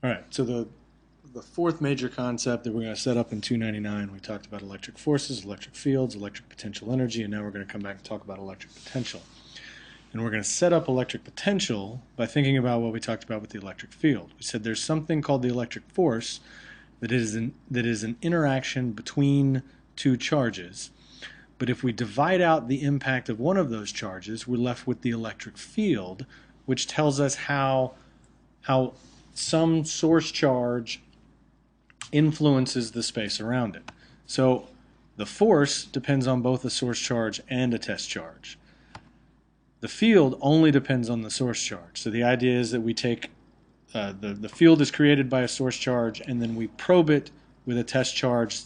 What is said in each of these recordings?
All right, so the fourth major concept that we're going to set up in 299, we talked about electric forces, electric fields, electric potential energy, and now we're going to come back and talk about electric potential. And we're going to set up electric potential by thinking about what we talked about with the electric field. We said there's something called the electric force that is an interaction between two charges. But if we divide out the impact of one of those charges, we're left with the electric field, which tells us how some source charge influences the space around it. So the force depends on both a source charge and a test charge. The field only depends on the source charge. So the idea is that we take the field is created by a source charge, and then we probe it with a test charge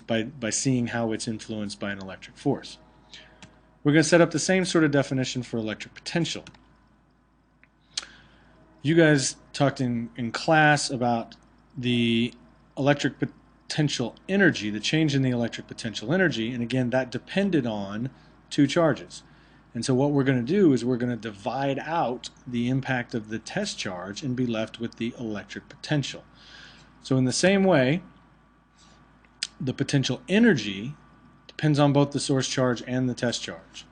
by seeing how it's influenced by an electric force. We're going to set up the same sort of definition for electric potential. You guys talked in class about the electric potential energy, the change in the electric potential energy, and again, that depended on two charges. And so what we're going to do is we're going to divide out the impact of the test charge and be left with the electric potential. So in the same way, the potential energy depends on both the source charge and the test charge.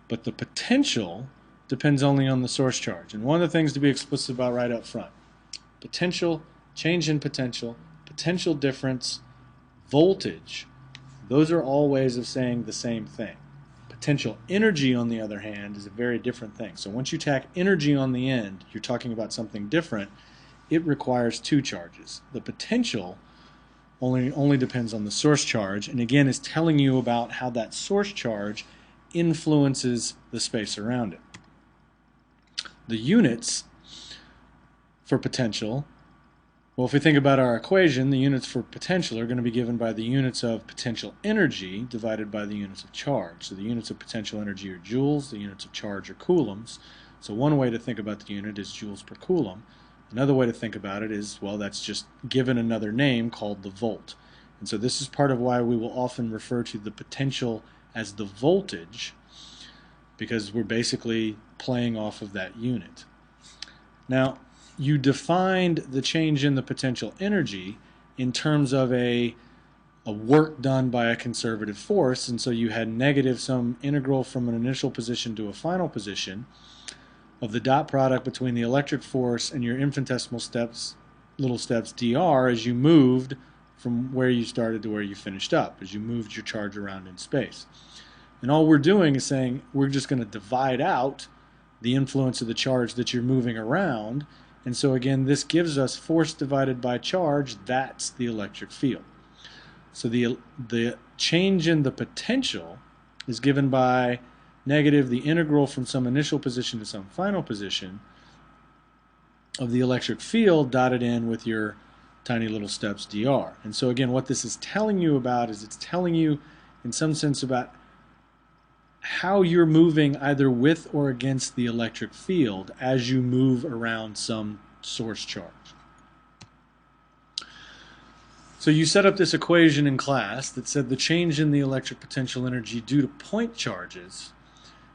But the potential depends only on the source charge. And one of the things to be explicit about right up front: potential, change in potential, potential difference, voltage, those are all ways of saying the same thing. Potential energy, on the other hand, is a very different thing. So once you tack energy on the end, you're talking about something different. It requires two charges. The potential only depends on the source charge, and again is telling you about how that source charge influences the space around it. The units for potential, well, if we think about our equation, the units for potential are going to be given by the units of potential energy divided by the units of charge. So the units of potential energy are joules, the units of charge are coulombs. So one way to think about the unit is joules per coulomb. Another way to think about it is, well, that's just given another name called the volt. And so this is part of why we will often refer to the potential as the voltage, because we're basically playing off of that unit. Now, you defined the change in the potential energy in terms of a work done by a conservative force, and so you had negative some integral from an initial position to a final position of the dot product between the electric force and your infinitesimal little steps dr as you moved from where you started to where you finished up, as you moved your charge around in space. And all we're doing is saying we're just going to divide out the influence of the charge that you're moving around. And so again, this gives us force divided by charge. That's the electric field. So the change in the potential is given by negative the integral from some initial position to some final position of the electric field dotted in with your tiny little steps dr. And so again, what this is telling you about is it's telling you in some sense about how you're moving either with or against the electric field as you move around some source charge. So you set up this equation in class that said the change in the electric potential energy due to point charges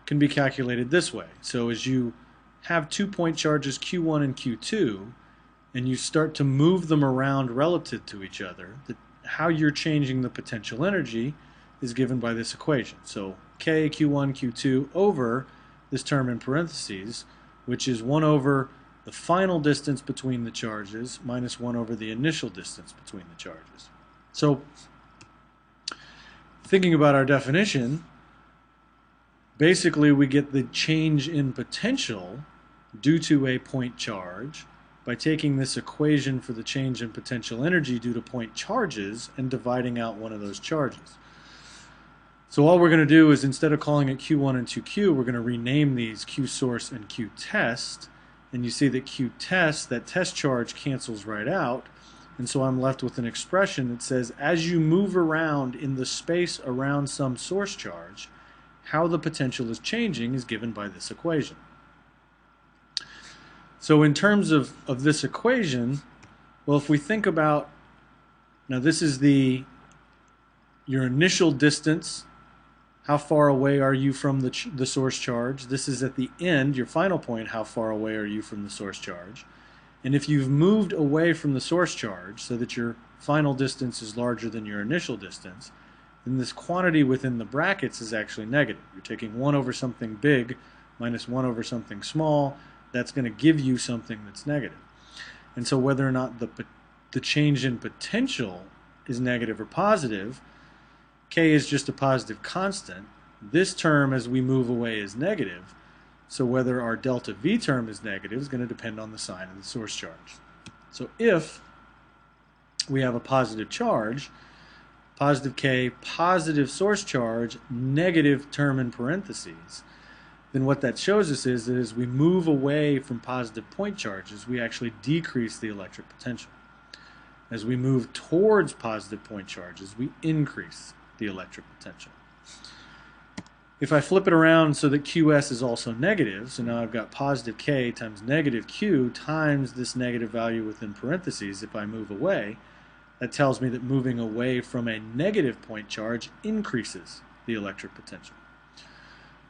can be calculated this way. So as you have 2 point charges Q1 and Q2, and you start to move them around relative to each other, how you're changing the potential energy is given by this equation. So K, Q1, Q2 over this term in parentheses, which is 1 over the final distance between the charges minus 1 over the initial distance between the charges. So thinking about our definition, basically we get the change in potential due to a point charge by taking this equation for the change in potential energy due to point charges and dividing out one of those charges. So all we're going to do is, instead of calling it Q1 and 2Q, we're going to rename these Q source and Q test. And you see that Q test, that test charge, cancels right out. And so I'm left with an expression that says, as you move around in the space around some source charge, how the potential is changing is given by this equation. So in terms of this equation, well, if we think about, now this is your initial distance. How far away are you from the source charge? This is at the end, your final point, how far away are you from the source charge? And if you've moved away from the source charge so that your final distance is larger than your initial distance, then this quantity within the brackets is actually negative. You're taking 1 over something big minus 1 over something small. That's going to give you something that's negative. And so whether or not the change in potential is negative or positive, K is just a positive constant. This term, as we move away, is negative. So whether our delta V term is negative is going to depend on the sign of the source charge. So if we have a positive charge, positive K, positive source charge, negative term in parentheses, then what that shows us is that as we move away from positive point charges, we actually decrease the electric potential. As we move towards positive point charges, we increase the electric potential. If I flip it around so that QS is also negative, so now I've got positive K times negative Q times this negative value within parentheses, if I move away, that tells me that moving away from a negative point charge increases the electric potential.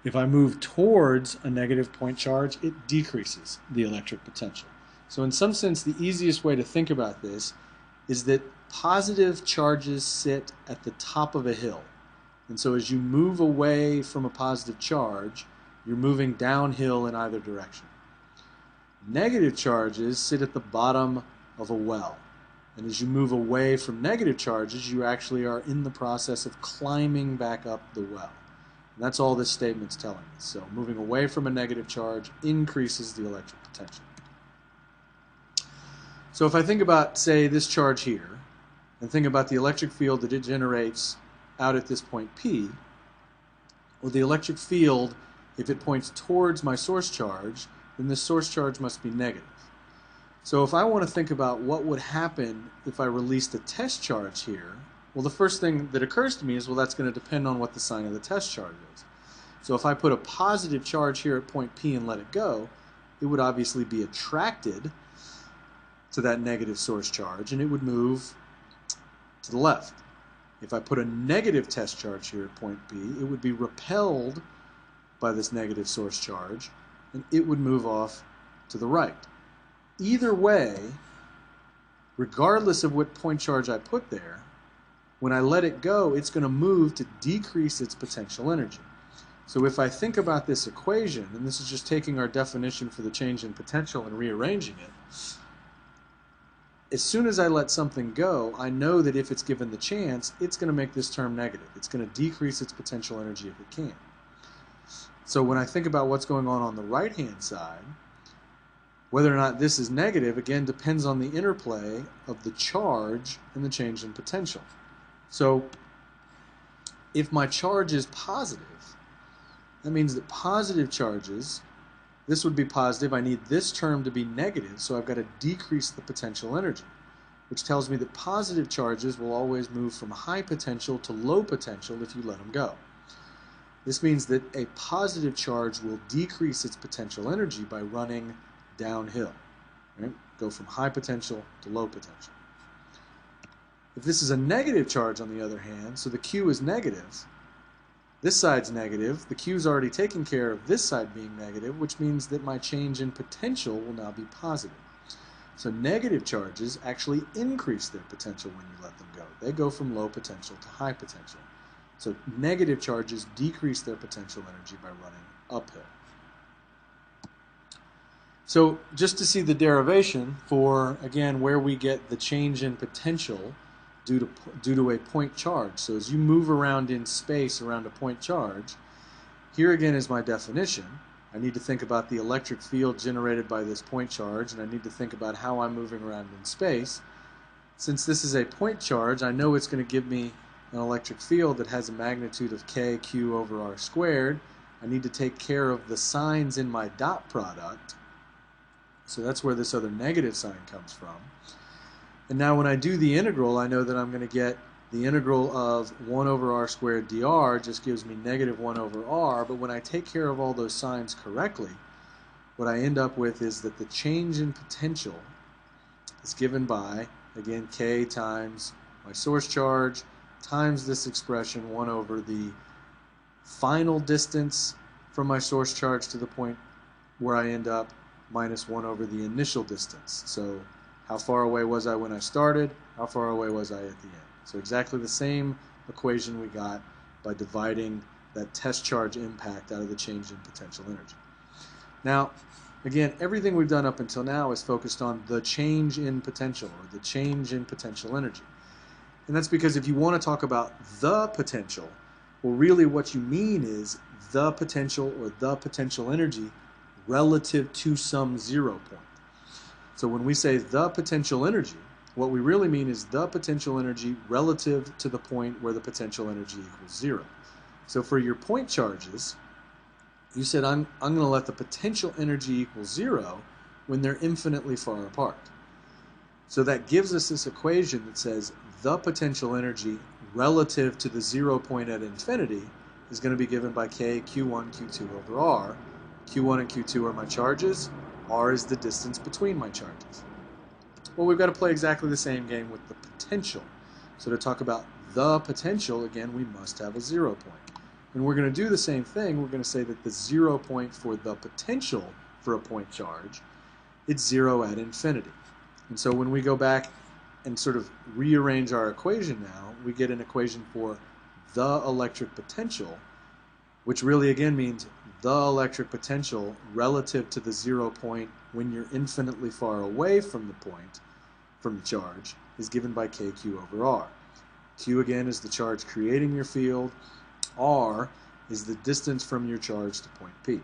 If I move towards a negative point charge, it decreases the electric potential. So in some sense, the easiest way to think about this is that positive charges sit at the top of a hill. And so as you move away from a positive charge, you're moving downhill in either direction. Negative charges sit at the bottom of a well. And as you move away from negative charges, you actually are in the process of climbing back up the well. And that's all this statement's telling us. So moving away from a negative charge increases the electric potential. So if I think about, say, this charge here, and think about the electric field that it generates out at this point P, well, the electric field, if it points towards my source charge, then this source charge must be negative. So if I want to think about what would happen if I released a test charge here, well, the first thing that occurs to me is, well, that's going to depend on what the sign of the test charge is. So if I put a positive charge here at point P and let it go, it would obviously be attracted to that negative source charge, and it would move to the left. If I put a negative test charge here at point B, it would be repelled by this negative source charge, and it would move off to the right. Either way, regardless of what point charge I put there, when I let it go, it's going to move to decrease its potential energy. So if I think about this equation, and this is just taking our definition for the change in potential and rearranging it, as soon as I let something go, I know that if it's given the chance, it's going to make this term negative. It's going to decrease its potential energy if it can. So when I think about what's going on the right-hand side, whether or not this is negative, again, depends on the interplay of the charge and the change in potential. So if my charge is positive, that means that positive charges, this would be positive. I need this term to be negative, so I've got to decrease the potential energy, which tells me that positive charges will always move from high potential to low potential if you let them go. This means that a positive charge will decrease its potential energy by running downhill. Right? Go from high potential to low potential. If this is a negative charge, on the other hand, so the Q is negative, this side's negative, the Q's already taken care of this side being negative, which means that my change in potential will now be positive. So negative charges actually increase their potential when you let them go. They go from low potential to high potential. So negative charges decrease their potential energy by running uphill. So just to see the derivation for, again, where we get the change in potential due to a point charge. So as you move around in space around a point charge, here again is my definition. I need to think about the electric field generated by this point charge, and I need to think about how I'm moving around in space. Since this is a point charge, I know it's going to give me an electric field that has a magnitude of k q over r squared. I need to take care of the signs in my dot product. So that's where this other negative sign comes from. And now when I do the integral, I know that I'm going to get the integral of 1 over r squared dr just gives me negative 1 over r, but when I take care of all those signs correctly, what I end up with is that the change in potential is given by, again, k times my source charge times this expression 1 over the final distance from my source charge to the point where I end up minus 1 over the initial distance. So how far away was I when I started? How far away was I at the end? So exactly the same equation we got by dividing that test charge impact out of the change in potential energy. Now, again, everything we've done up until now is focused on the change in potential, or the change in potential energy. And that's because if you want to talk about the potential, well, really what you mean is the potential or the potential energy relative to some 0 point. So when we say the potential energy, what we really mean is the potential energy relative to the point where the potential energy equals 0. So for your point charges, you said I'm going to let the potential energy equal 0 when they're infinitely far apart. So that gives us this equation that says the potential energy relative to the 0 point at infinity is going to be given by K Q1, Q2 over R. Q1 and Q2 are my charges. R is the distance between my charges. Well, we've got to play exactly the same game with the potential. So to talk about the potential, again, we must have a 0 point. And we're going to do the same thing. We're going to say that the 0 point for the potential for a point charge, it's 0 at infinity. And so when we go back and sort of rearrange our equation now, we get an equation for the electric potential, which really again means the electric potential relative to the 0 point when you're infinitely far away from the point, from the charge, is given by KQ over R. Q again is the charge creating your field. R is the distance from your charge to point P.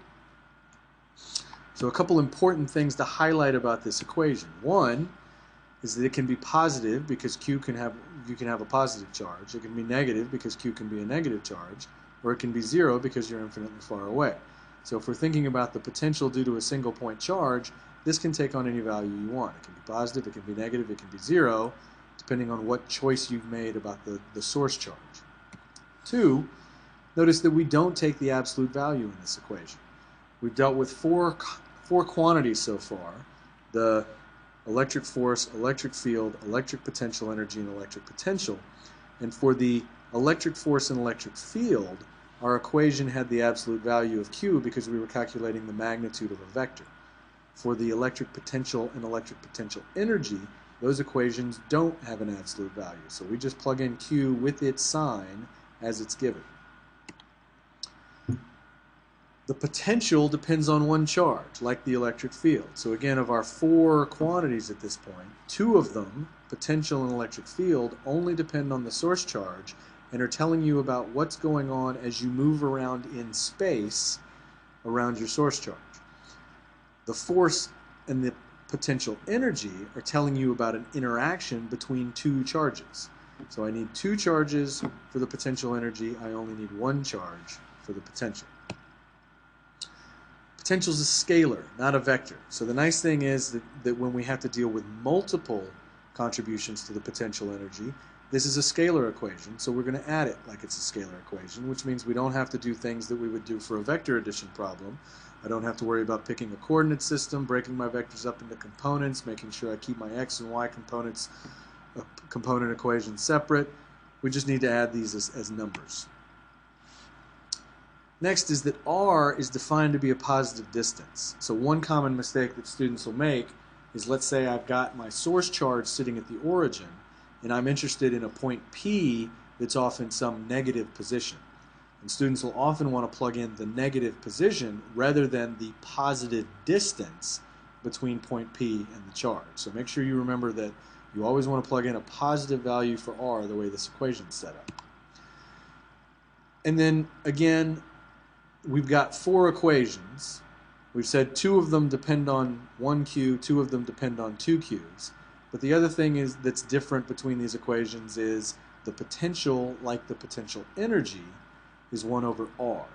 So a couple important things to highlight about this equation. One is that it can be positive because you can have a positive charge. It can be negative because Q can be a negative charge, or it can be 0 because you're infinitely far away. So if we're thinking about the potential due to a single point charge, this can take on any value you want. It can be positive, it can be negative, it can be 0, depending on what choice you've made about the source charge. 2, notice that we don't take the absolute value in this equation. We've dealt with four quantities so far: the electric force, electric field, electric potential energy, and electric potential. And for the electric force and electric field, our equation had the absolute value of Q because we were calculating the magnitude of a vector. For the electric potential and electric potential energy, those equations don't have an absolute value. So we just plug in Q with its sign as it's given. The potential depends on one charge, like the electric field. So again, of our 4 quantities at this point, 2 of them, potential and electric field, only depend on the source charge and are telling you about what's going on as you move around in space around your source charge. The force and the potential energy are telling you about an interaction between 2 charges. So I need 2 charges for the potential energy. I only need 1 charge for the potential. Potential is a scalar, not a vector. So the nice thing is that when we have to deal with multiple contributions to the potential energy, this is a scalar equation, so we're going to add it like it's a scalar equation, which means we don't have to do things that we would do for a vector addition problem. I don't have to worry about picking a coordinate system, breaking my vectors up into components, making sure I keep my x and y component equations separate. We just need to add these as numbers. Next is that R is defined to be a positive distance. So one common mistake that students will make is, let's say I've got my source charge sitting at the origin, and I'm interested in a point P that's off in some negative position. And students will often want to plug in the negative position rather than the positive distance between point P and the charge. So make sure you remember that you always want to plug in a positive value for R the way this equation is set up. And then again, we've got 4 equations. We've said 2 of them depend on 1 Q, 2 of them depend on 2 Qs. But the other thing is that's different between these equations is the potential, like the potential energy, is 1 over R.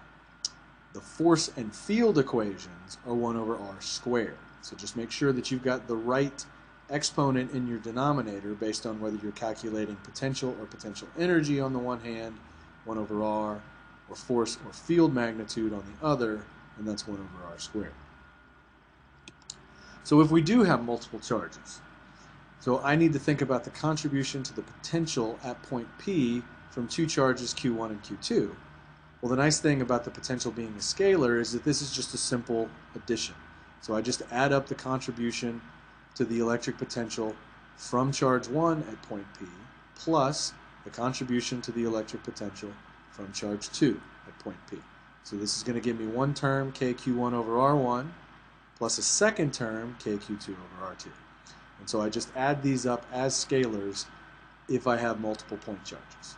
The force and field equations are 1 over R squared. So just make sure that you've got the right exponent in your denominator based on whether you're calculating potential or potential energy on the one hand, 1 over R, or force or field magnitude on the other, and that's 1 over R squared. So if we do have multiple charges, so I need to think about the contribution to the potential at point P from 2 charges Q1 and Q2. Well, the nice thing about the potential being a scalar is that this is just a simple addition. So I just add up the contribution to the electric potential from charge 1 at point P plus the contribution to the electric potential from charge 2 at point P. So this is going to give me one term, KQ1 over R1, plus a second term, KQ2 over R2. And so I just add these up as scalars if I have multiple point charges.